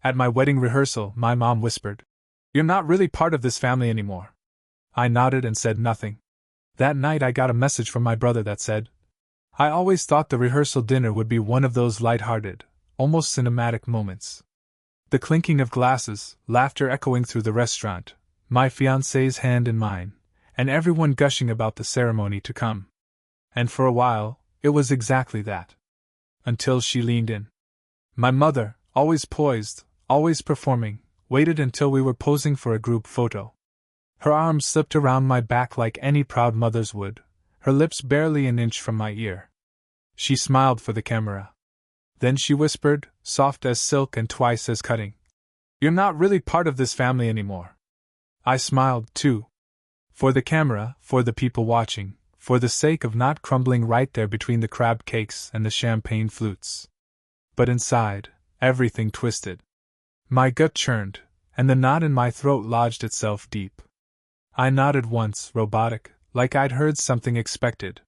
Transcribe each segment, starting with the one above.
At my wedding rehearsal, my mom whispered, "You're not really part of this family anymore." I nodded and said nothing. That night I got a message from my brother that said, "I always thought the rehearsal dinner would be one of those light-hearted, almost cinematic moments. The clinking of glasses, laughter echoing through the restaurant, my fiancée's hand in mine, and everyone gushing about the ceremony to come." And for a while, it was exactly that. Until she leaned in. My mother, always poised, always performing, waited until we were posing for a group photo. Her arms slipped around my back like any proud mother's would, her lips barely an inch from my ear. She smiled for the camera. Then she whispered, soft as silk and twice as cutting, "You're not really part of this family anymore." I smiled, too. For the camera, for the people watching, for the sake of not crumbling right there between the crab cakes and the champagne flutes. But inside, everything twisted. My gut churned, and the knot in my throat lodged itself deep. I nodded once, robotic, like I'd heard something expected.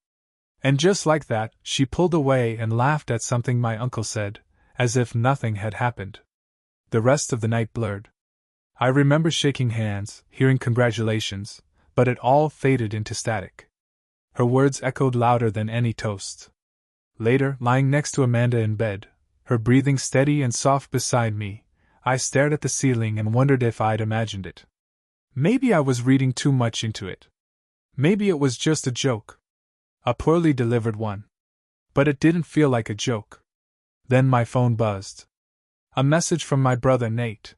And just like that, she pulled away and laughed at something my uncle said, as if nothing had happened. The rest of the night blurred. I remember shaking hands, hearing congratulations, but it all faded into static. Her words echoed louder than any toast. Later, lying next to Amanda in bed, her breathing steady and soft beside me, I stared at the ceiling and wondered if I'd imagined it. Maybe I was reading too much into it. Maybe it was just a joke. A poorly delivered one. But it didn't feel like a joke. Then my phone buzzed. A message from my brother Nate.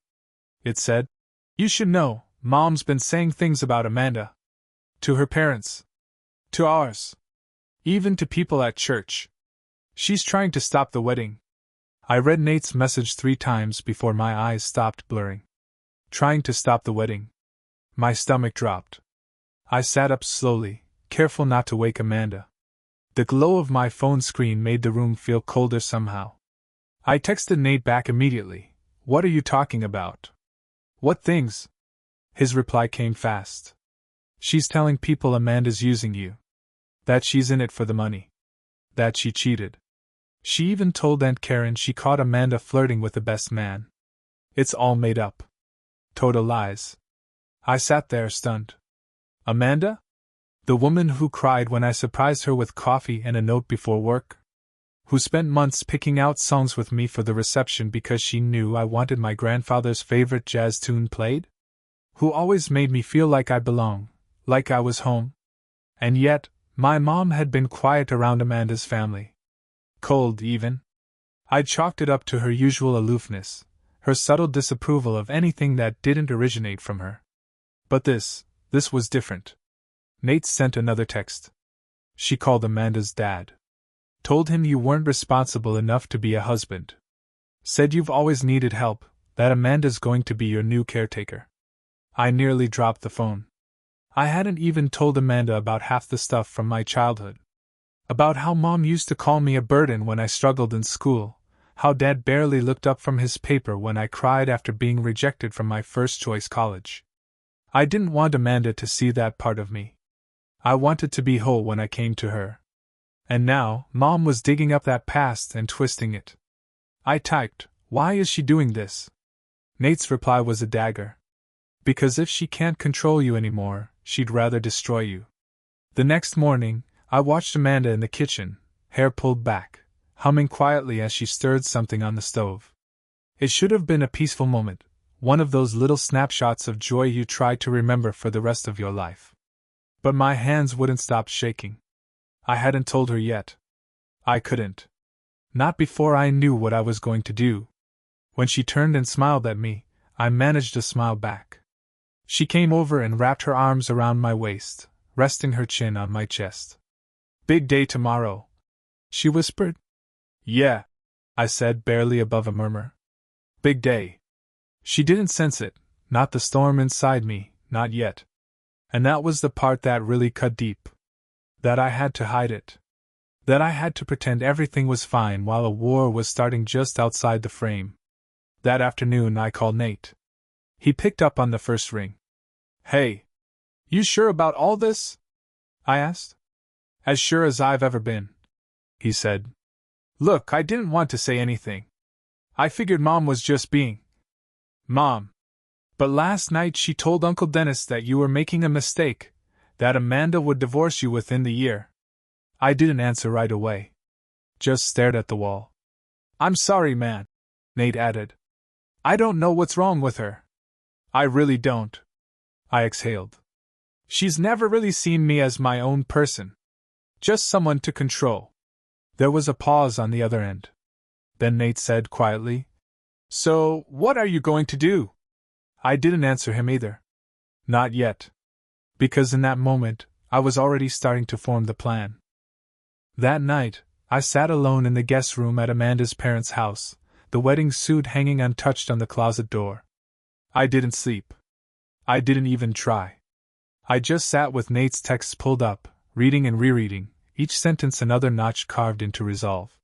It said, "You should know, Mom's been saying things about Amanda. To her parents. To ours. Even to people at church. She's trying to stop the wedding." I read Nate's message 3 times before my eyes stopped blurring. Trying to stop the wedding. My stomach dropped. I sat up slowly, careful not to wake Amanda. The glow of my phone screen made the room feel colder somehow. I texted Nate back immediately. "What are you talking about? What things?" His reply came fast. "She's telling people Amanda's using you. That she's in it for the money. That she cheated. She even told Aunt Karen she caught Amanda flirting with the best man. It's all made up. Total lies." I sat there stunned. Amanda? The woman who cried when I surprised her with coffee and a note before work? Who spent months picking out songs with me for the reception because she knew I wanted my grandfather's favorite jazz tune played? Who always made me feel like I belonged, like I was home? And yet, my mom had been quiet around Amanda's family. Cold, even. I'd chalked it up to her usual aloofness, her subtle disapproval of anything that didn't originate from her. But this was different. Nate sent another text. She called Amanda's dad. Told him you weren't responsible enough to be a husband. Said you've always needed help, that Amanda's going to be your new caretaker. I nearly dropped the phone. I hadn't even told Amanda about half the stuff from my childhood. About how Mom used to call me a burden when I struggled in school, how Dad barely looked up from his paper when I cried after being rejected from my first-choice college. I didn't want Amanda to see that part of me. I wanted to be whole when I came to her. And now, Mom was digging up that past and twisting it. I typed, "Why is she doing this?" Nate's reply was a dagger. "Because if she can't control you anymore, she'd rather destroy you." The next morning, I watched Amanda in the kitchen, hair pulled back, humming quietly as she stirred something on the stove. It should have been a peaceful moment, one of those little snapshots of joy you try to remember for the rest of your life. But my hands wouldn't stop shaking. I hadn't told her yet. I couldn't. Not before I knew what I was going to do. When she turned and smiled at me, I managed a smile back. She came over and wrapped her arms around my waist, resting her chin on my chest. "Big day tomorrow," she whispered. "Yeah," I said, barely above a murmur. "Big day." She didn't sense it, not the storm inside me, not yet. And that was the part that really cut deep. That I had to hide it. That I had to pretend everything was fine while a war was starting just outside the frame. That afternoon I called Nate. He picked up on the first ring. "Hey. You sure about all this?" I asked. "As sure as I've ever been," he said. "Look, I didn't want to say anything. I figured Mom was just being Mom. But last night she told Uncle Dennis that you were making a mistake, that Amanda would divorce you within the year. I didn't answer right away. Just stared at the wall. I'm sorry, man, Nate added. I don't know what's wrong with her. I really don't. I exhaled. She's never really seen me as my own person. Just someone to control. There was a pause on the other end. Then Nate said quietly, So, what are you going to do? I didn't answer him either. Not yet. Because in that moment, I was already starting to form the plan. That night, I sat alone in the guest room at Amanda's parents' house, the wedding suit hanging untouched on the closet door. I didn't sleep. I didn't even try. I just sat with Nate's texts pulled up, reading and rereading, each sentence another notch carved into resolve.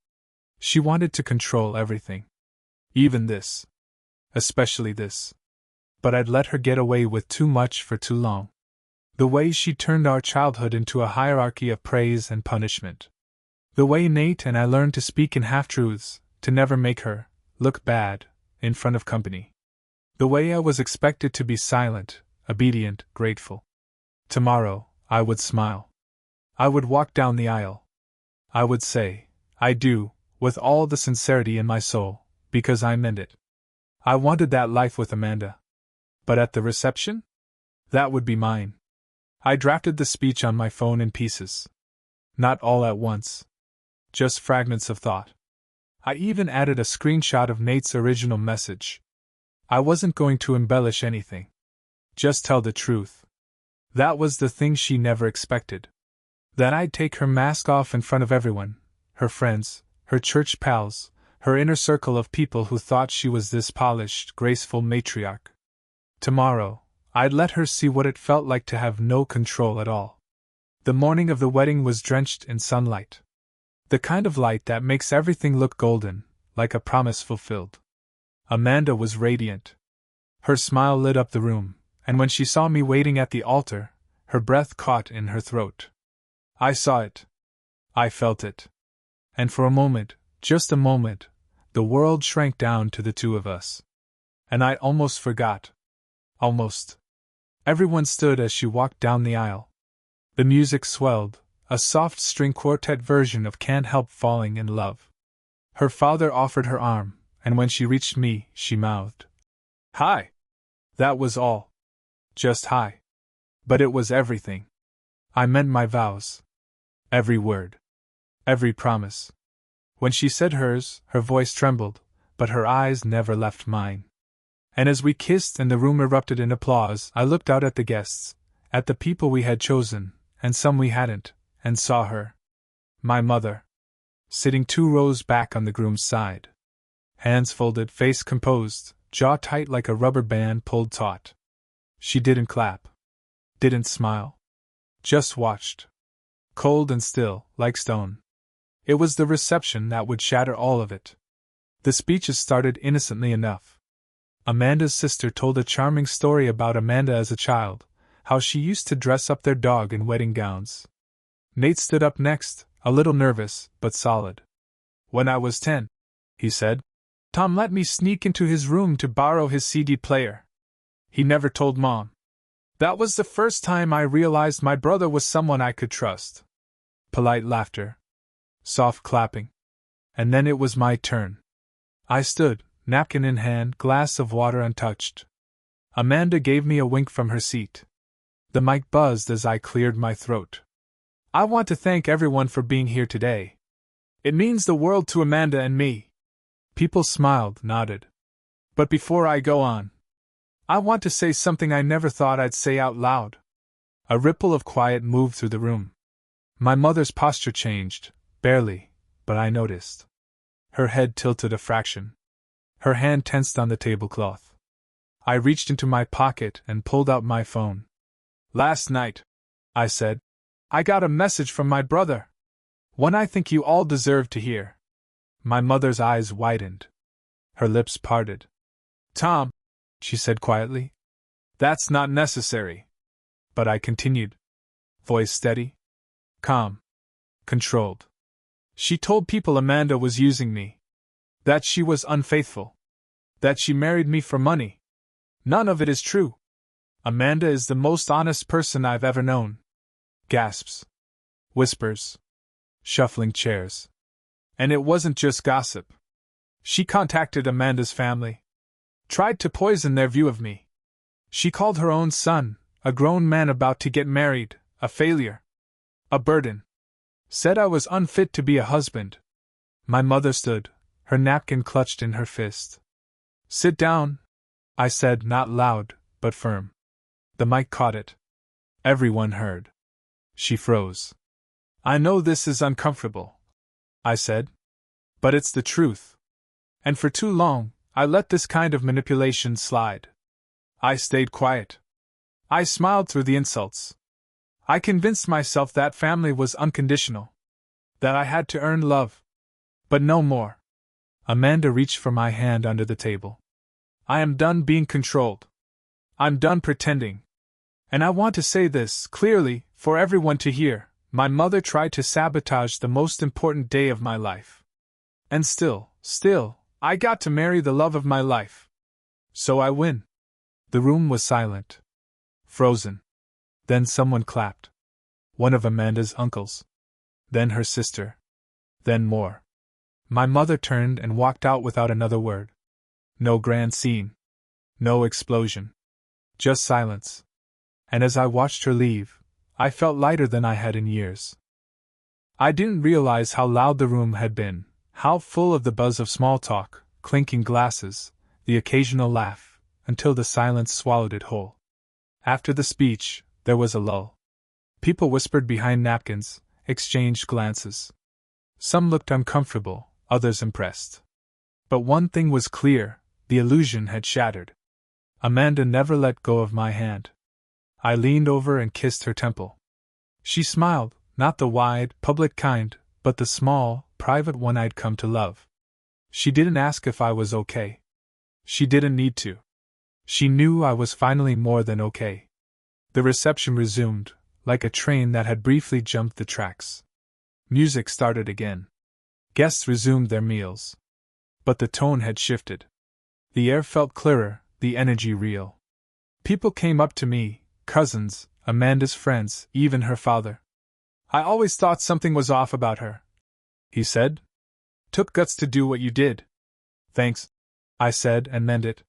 She wanted to control everything. Even this. Especially this. But I'd let her get away with too much for too long. The way she turned our childhood into a hierarchy of praise and punishment. The way Nate and I learned to speak in half-truths, to never make her look bad in front of company. The way I was expected to be silent, obedient, grateful. Tomorrow, I would smile. I would walk down the aisle. I would say, I do, with all the sincerity in my soul, because I meant it. I wanted that life with Amanda. But at the reception? That would be mine. I drafted the speech on my phone in pieces. Not all at once. Just fragments of thought. I even added a screenshot of Nate's original message. I wasn't going to embellish anything. Just tell the truth. That was the thing she never expected. That I'd take her mask off in front of everyone, her friends, her church pals, her inner circle of people who thought she was this polished, graceful matriarch. Tomorrow, I'd let her see what it felt like to have no control at all. The morning of the wedding was drenched in sunlight. The kind of light that makes everything look golden, like a promise fulfilled. Amanda was radiant. Her smile lit up the room, and when she saw me waiting at the altar, her breath caught in her throat. I saw it. I felt it. And for a moment, just a moment, the world shrank down to the two of us. And I almost forgot. Almost. Everyone stood as she walked down the aisle. The music swelled, a soft string quartet version of Can't Help Falling in Love. Her father offered her arm, and when she reached me, she mouthed, Hi! That was all. Just hi. But it was everything. I meant my vows. Every word. Every promise. When she said hers, her voice trembled, but her eyes never left mine. And as we kissed and the room erupted in applause, I looked out at the guests, at the people we had chosen, and some we hadn't, and saw her. My mother. Sitting 2 rows back on the groom's side. Hands folded, face composed, jaw tight like a rubber band pulled taut. She didn't clap. Didn't smile. Just watched. Cold and still, like stone. It was the reception that would shatter all of it. The speeches started innocently enough. Amanda's sister told a charming story about Amanda as a child, how she used to dress up their dog in wedding gowns. Nate stood up next, a little nervous, but solid. When I was 10, he said, Tom let me sneak into his room to borrow his CD player. He never told Mom. That was the first time I realized my brother was someone I could trust. Polite laughter. Soft clapping. And then it was my turn. I stood, napkin in hand, glass of water untouched. Amanda gave me a wink from her seat. The mic buzzed as I cleared my throat. I want to thank everyone for being here today. It means the world to Amanda and me. People smiled, nodded. But before I go on, I want to say something I never thought I'd say out loud. A ripple of quiet moved through the room. My mother's posture changed, barely, but I noticed. Her head tilted a fraction. Her hand tensed on the tablecloth. I reached into my pocket and pulled out my phone. Last night, I said, I got a message from my brother. One I think you all deserve to hear. My mother's eyes widened. Her lips parted. Tom, she said quietly, that's not necessary. But I continued. Voice steady. Calm. Controlled. She told people Amanda was using me. That she was unfaithful. That she married me for money. None of it is true. Amanda is the most honest person I've ever known. Gasps. Whispers. Shuffling chairs. And it wasn't just gossip. She contacted Amanda's family. Tried to poison their view of me. She called her own son, a grown man about to get married, a failure. A burden. Said I was unfit to be a husband. My mother stood, her napkin clutched in her fist. Sit down, I said, not loud, but firm. The mic caught it. Everyone heard. She froze. I know this is uncomfortable, I said. But it's the truth. And for too long, I let this kind of manipulation slide. I stayed quiet. I smiled through the insults. I convinced myself that family was unconditional. That I had to earn love. But no more. Amanda reached for my hand under the table. I am done being controlled. I'm done pretending. And I want to say this clearly, for everyone to hear. My mother tried to sabotage the most important day of my life. And still, I got to marry the love of my life. So I win. The room was silent. Frozen. Then someone clapped. One of Amanda's uncles. Then her sister. Then more. My mother turned and walked out without another word. No grand scene. No explosion. Just silence. And as I watched her leave, I felt lighter than I had in years. I didn't realize how loud the room had been, how full of the buzz of small talk, clinking glasses, the occasional laugh, until the silence swallowed it whole. After the speech, there was a lull. People whispered behind napkins, exchanged glances. Some looked uncomfortable, others impressed. But one thing was clear, the illusion had shattered. Amanda never let go of my hand. I leaned over and kissed her temple. She smiled, not the wide, public kind, but the small, private one I'd come to love. She didn't ask if I was okay. She didn't need to. She knew I was finally more than okay. The reception resumed, like a train that had briefly jumped the tracks. Music started again. Guests resumed their meals. But the tone had shifted. The air felt clearer, the energy real. People came up to me, cousins, Amanda's friends, even her father. I always thought something was off about her, he said. Took guts to do what you did. Thanks, I said and meant it.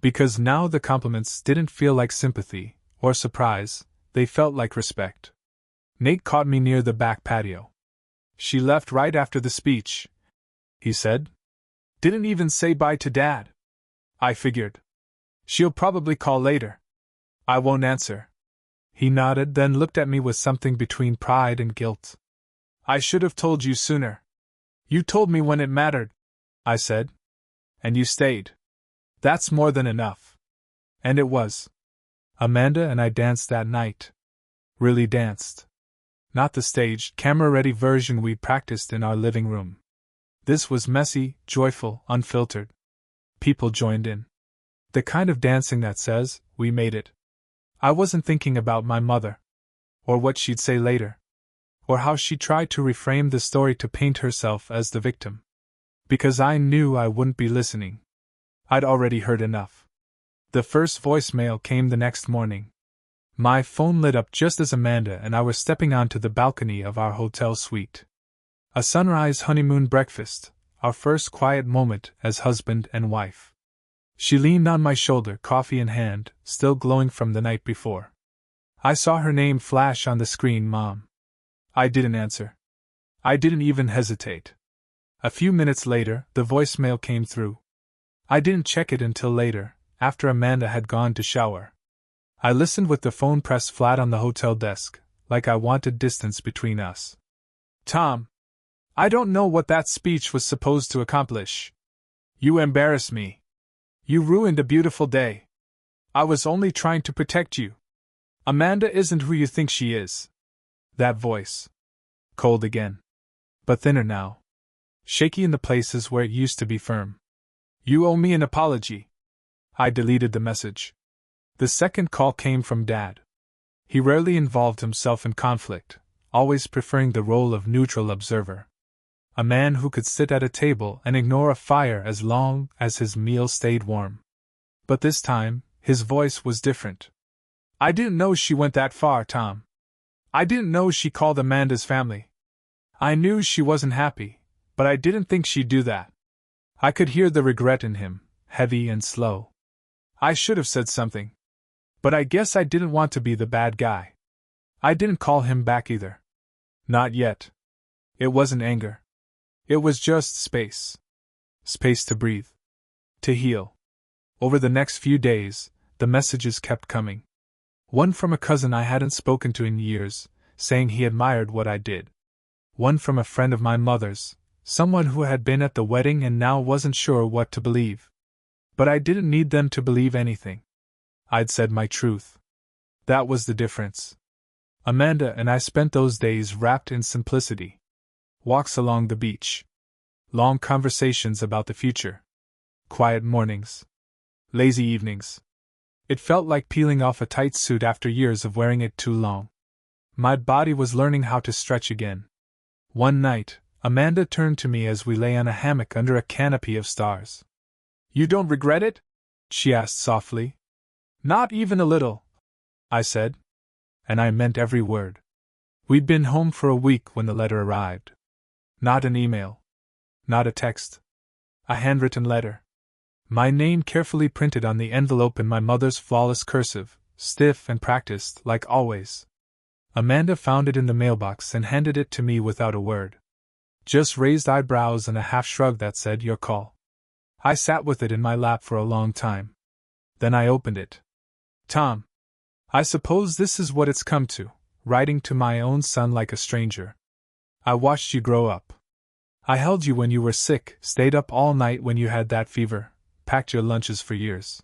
Because now the compliments didn't feel like sympathy or surprise, they felt like respect. Nate caught me near the back patio. She left right after the speech, he said. Didn't even say bye to Dad. I figured. She'll probably call later. I won't answer. He nodded, then looked at me with something between pride and guilt. I should have told you sooner. You told me when it mattered, I said. And you stayed. That's more than enough. And it was. Amanda and I danced that night. Really danced. Not the staged, camera-ready version we'd practiced in our living room. This was messy, joyful, unfiltered. People joined in. The kind of dancing that says, we made it. I wasn't thinking about my mother. Or what she'd say later. Or how she tried to reframe the story to paint herself as the victim. Because I knew I wouldn't be listening. I'd already heard enough. The first voicemail came the next morning. My phone lit up just as Amanda and I were stepping onto the balcony of our hotel suite. A sunrise honeymoon breakfast, our first quiet moment as husband and wife. She leaned on my shoulder, coffee in hand, still glowing from the night before. I saw her name flash on the screen, Mom. I didn't answer. I didn't even hesitate. A few minutes later, the voicemail came through. I didn't check it until later, after Amanda had gone to shower. I listened with the phone pressed flat on the hotel desk, like I wanted distance between us. Tom, I don't know what that speech was supposed to accomplish. You embarrass me. You ruined a beautiful day. I was only trying to protect you. Amanda isn't who you think she is. That voice. Cold again. But thinner now. Shaky in the places where it used to be firm. You owe me an apology. I deleted the message. The second call came from Dad. He rarely involved himself in conflict, always preferring the role of neutral observer. A man who could sit at a table and ignore a fire as long as his meal stayed warm. But this time, His voice was different. I didn't know she went that far, Tom. I didn't know she called Amanda's family. I knew she wasn't happy, but I didn't think she'd do that. I could hear the regret in him, heavy and slow. I should have said something. But I guess I didn't want to be the bad guy. I didn't call him back either. Not yet. It wasn't anger. It was just space. Space to breathe. To heal. Over the next few days, the messages kept coming. One from a cousin I hadn't spoken to in years, saying he admired what I did. One from a friend of my mother's, someone who had been at the wedding and now wasn't sure what to believe. But I didn't need them to believe anything. I'd said my truth. That was the difference. Amanda and I spent those days wrapped in simplicity. Walks along the beach. Long conversations about the future. Quiet mornings. Lazy evenings. It felt like peeling off a tight suit after years of wearing it too long. My body was learning how to stretch again. One night, Amanda turned to me as we lay on a hammock under a canopy of stars. "You don't regret it?" she asked softly. "Not even a little," I said. And I meant every word. We'd been home for a week when the letter arrived. Not an email. Not a text. A handwritten letter. My name carefully printed on the envelope in my mother's flawless cursive, stiff and practiced, like always. Amanda found it in the mailbox and handed it to me without a word. Just raised eyebrows and a half shrug that said, "Your call." I sat with it in my lap for a long time. Then I opened it. "Tom, I suppose this is what it's come to, writing to my own son like a stranger. I watched you grow up. I held you when you were sick, stayed up all night when you had that fever, packed your lunches for years.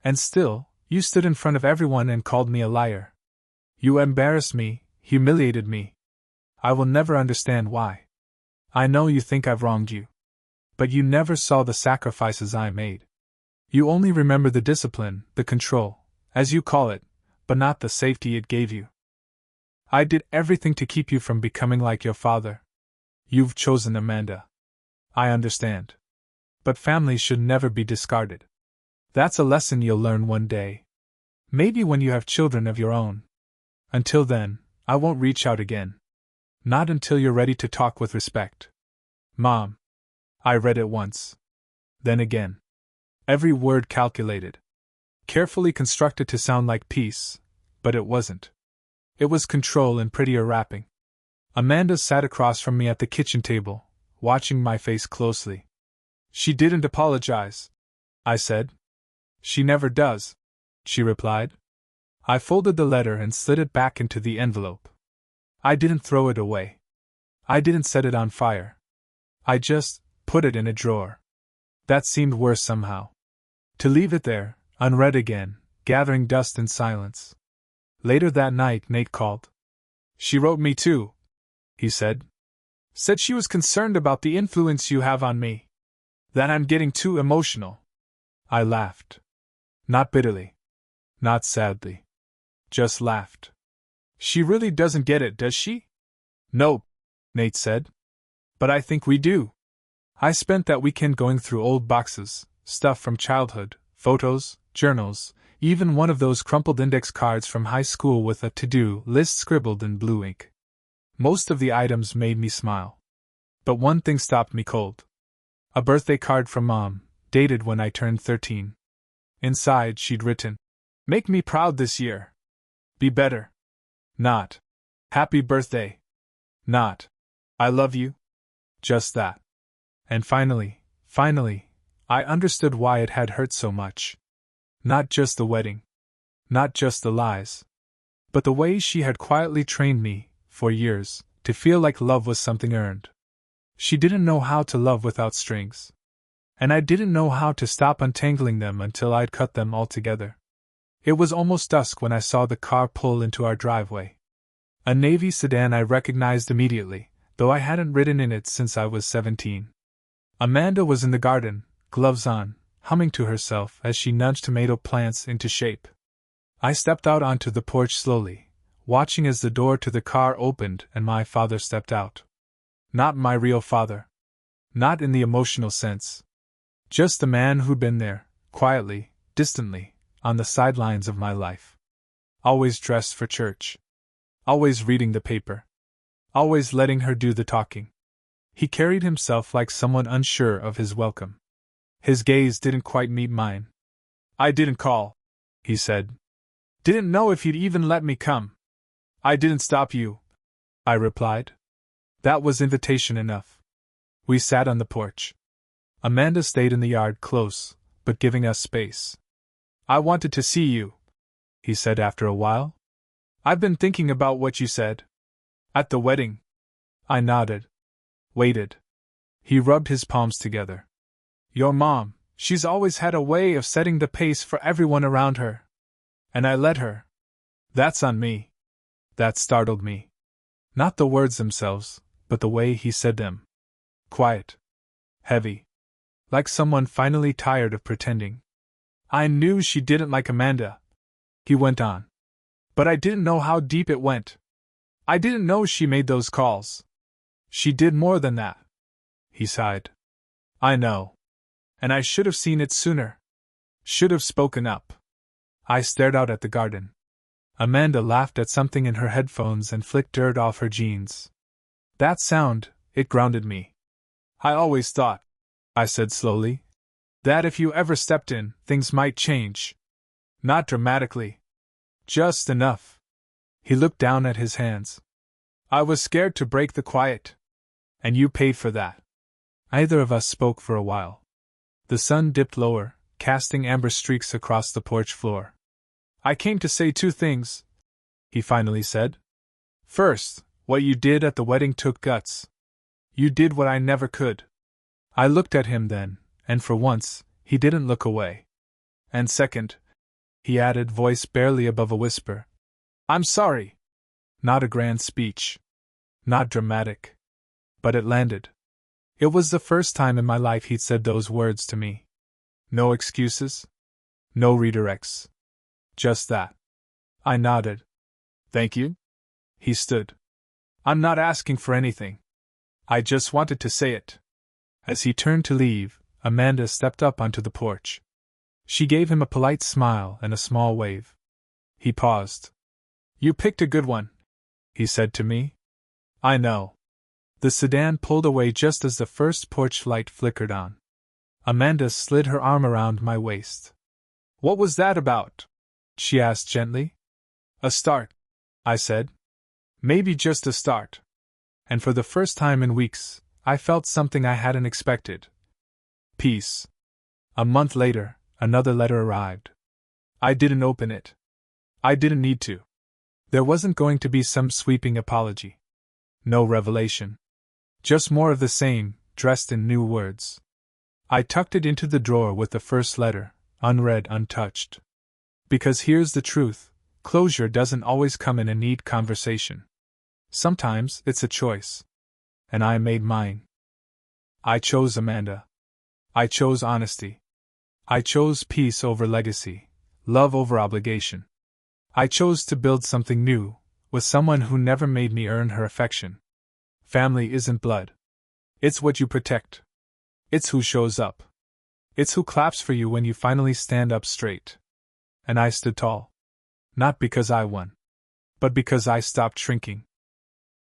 And still, you stood in front of everyone and called me a liar. You embarrassed me, humiliated me. I will never understand why. I know you think I've wronged you. But you never saw the sacrifices I made. You only remember the discipline, the control, as you call it, but not the safety it gave you. I did everything to keep you from becoming like your father. You've chosen Amanda. I understand. But families should never be discarded. That's a lesson you'll learn one day. Maybe when you have children of your own. Until then, I won't reach out again. Not until you're ready to talk with respect. Mom." I read it once. Then again. Every word calculated. Carefully constructed to sound like peace, but it wasn't. It was control in prettier wrapping. Amanda sat across from me at the kitchen table, watching my face closely. "She didn't apologize," I said. "She never does," she replied. I folded the letter and slid it back into the envelope. I didn't throw it away. I didn't set it on fire. I just put it in a drawer. That seemed worse somehow. To leave it there, unread again, gathering dust in silence. Later that night, Nate called. "She wrote me too," he said. "Said she was concerned about the influence you have on me. That I'm getting too emotional." I laughed. Not bitterly. Not sadly. Just laughed. "She really doesn't get it, does she?" "Nope," Nate said. "But I think we do." I spent that weekend going through old boxes, stuff from childhood, photos, journals, even one of those crumpled index cards from high school with a to-do list scribbled in blue ink. Most of the items made me smile. But one thing stopped me cold. A birthday card from Mom, dated when I turned 13. Inside she'd written, "Make me proud this year. Be better." Not, "Happy birthday." Not, "I love you." Just that. And finally, I understood why it had hurt so much. Not just the wedding. Not just the lies. But the way she had quietly trained me, for years, to feel like love was something earned. She didn't know how to love without strings. And I didn't know how to stop untangling them until I'd cut them altogether. It was almost dusk when I saw the car pull into our driveway. A navy sedan I recognized immediately, though I hadn't ridden in it since I was 17. Amanda was in the garden, gloves on, humming to herself as she nudged tomato plants into shape. I stepped out onto the porch slowly, watching as the door to the car opened and my father stepped out. Not my real father. Not in the emotional sense. Just the man who'd been there, quietly, distantly, on the sidelines of my life. Always dressed for church. Always reading the paper. Always letting her do the talking. He carried himself like someone unsure of his welcome. His gaze didn't quite meet mine. "I didn't call," he said. "Didn't know if you'd even let me come." "I didn't stop you," I replied. That was invitation enough. We sat on the porch. Amanda stayed in the yard close, but giving us space. "I wanted to see you," he said after a while. "I've been thinking about what you said. At the wedding." I nodded. Waited. He rubbed his palms together. "Your mom, she's always had a way of setting the pace for everyone around her. And I let her. That's on me." That startled me. Not the words themselves, but the way he said them. Quiet. Heavy. Like someone finally tired of pretending. "I knew she didn't like Amanda," he went on. "But I didn't know how deep it went. I didn't know she made those calls. She did more than that." He sighed. "I know. And I should have seen it sooner. Should have spoken up." I stared out at the garden. Amanda laughed at something in her headphones and flicked dirt off her jeans. That sound, it grounded me. "I always thought," I said slowly, "that if you ever stepped in, things might change. Not dramatically. Just enough." He looked down at his hands. "I was scared to break the quiet. And you paid for that." Neither of us spoke for a while. The sun dipped lower, casting amber streaks across the porch floor. "I came to say 2 things," he finally said. "First, what you did at the wedding took guts. You did what I never could." I looked at him then, and for once, he didn't look away. "And second," he added, voice barely above a whisper, "I'm sorry." Not a grand speech. Not dramatic. But it landed. It was the first time in my life he'd said those words to me. No excuses. No redirects. Just that. I nodded. "Thank you?" He stood. "I'm not asking for anything. I just wanted to say it." As he turned to leave, Amanda stepped up onto the porch. She gave him a polite smile and a small wave. He paused. "You picked a good one," he said to me. "I know." The sedan pulled away just as the first porch light flickered on. Amanda slid her arm around my waist. "What was that about?" she asked gently. "A start," I said. "Maybe just a start." And for the first time in weeks, I felt something I hadn't expected. Peace. A month later, another letter arrived. I didn't open it. I didn't need to. There wasn't going to be some sweeping apology. No revelation. Just more of the same, dressed in new words. I tucked it into the drawer with the first letter, unread, untouched. Because here's the truth, closure doesn't always come in a neat conversation. Sometimes it's a choice. And I made mine. I chose Amanda. I chose honesty. I chose peace over legacy, love over obligation. I chose to build something new, with someone who never made me earn her affection. Family isn't blood. It's what you protect. It's who shows up. It's who claps for you when you finally stand up straight. And I stood tall. Not because I won. But because I stopped shrinking.